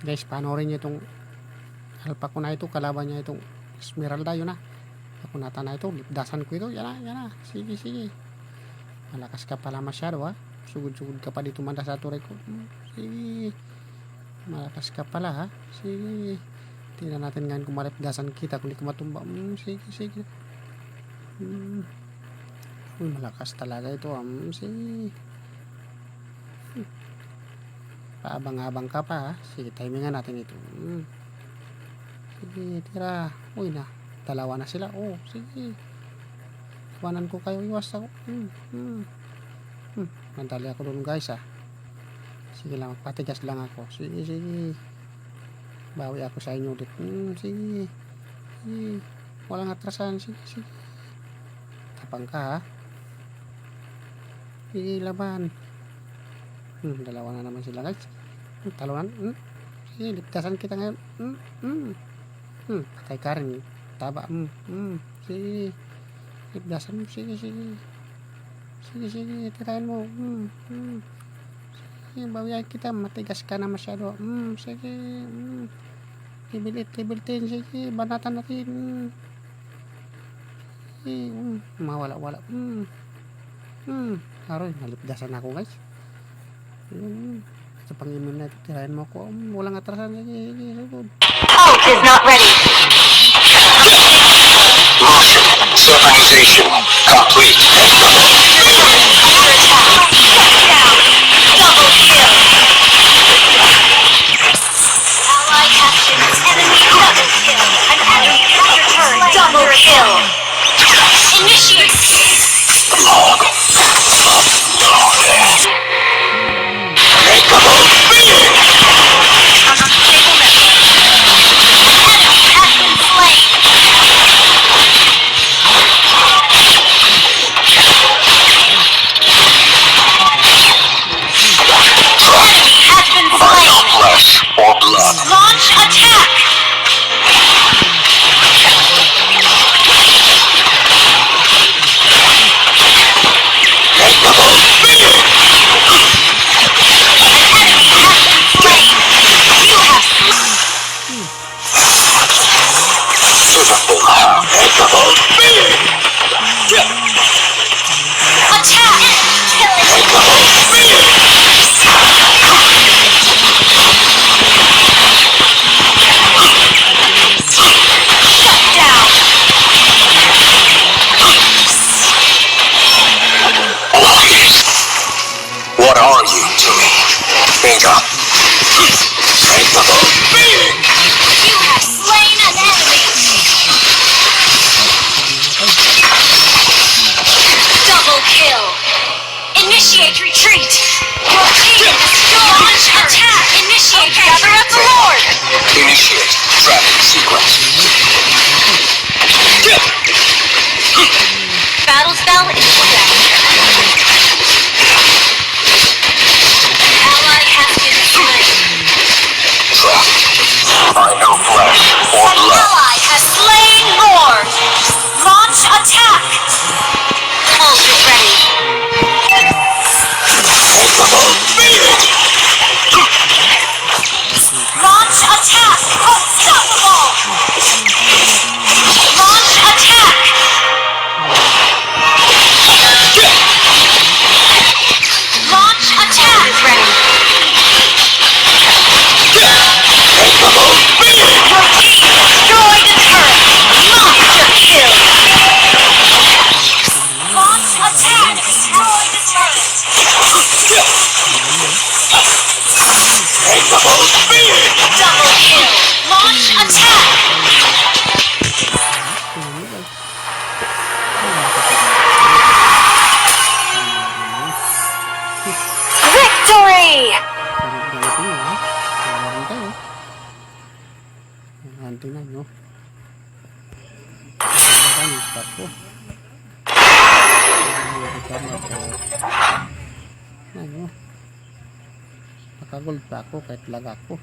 Guys, panoorin nyo itong alpha ko na ito. Kalaban niya itong Esmeralda. Yun na. Ako nata na ito. Lipdasan ko ito. Yan na, yan na. Sige, sige. Malakas ka pala masyado ha. Sugod-sugod ka pa dito manda sa turay ko. Sige. Malakas ka pala ha. Sige. Tingnan natin ngayon kung malipdasan kita. Kung di ka matumba. Sige, sige. Uy, malakas talaga ito. Sige. Paabang-abang ka pa ha. Sige, timingan natin ito. Sige, tira. Uy na. Dalawa na sila. Oh, sige. Iwanan ko kayo. Iwas ako. Mandali ako doon guys ha. Sige lang. Magpatigas lang ako. Sige, sige. Bawi ako sa inyo ulit. Sige. Sige. Walang atrasan. Sige, sige. Tapang ka ha. Sige, laban. Dalawa na naman sila guys. Talunan. Sige, liptasan kita ngayon. Patay ka rin. Taba. Sige. Liptasan mo. Sige, sige. Sige, sige. Tirahin mo. Sige, bawian kita. Matigas ka na masyado. Sige. Tibilitin. Sige, banatan natin. Sige. Mawala-wala. Aroy, nalipdasan ako guys. Sa pang-inom na ito, tirahin mo ako. Walang atrasan. Ult is not ready. Launching. Synchronization complete. Double kill. Ally captures enemy double kill. An enemy has returned. Double kill. Initiate. Launch attack! What are you doing? Bingo. Unstoppable. You have slain an enemy! Double kill! Initiate retreat! Your team destroyed! Launch attack! Initiate gather up the Lord! Initiate traffic sequence. Battle spell is set. Ally has been slain. Traffic. I know flesh or An blood. ally has slain Lord! Launch attack! Ult is ready. Launch attack! Unstoppable! Launch attack! Launch attack is ready. Your team destroyed a turret! Monster kill! Launch attack! Destroyed a turret! Double kill! Launch attack! Victory! Tingnan nyo. Tingnan yung start ko. Ano? Nakagold pa ako kahit lag ako.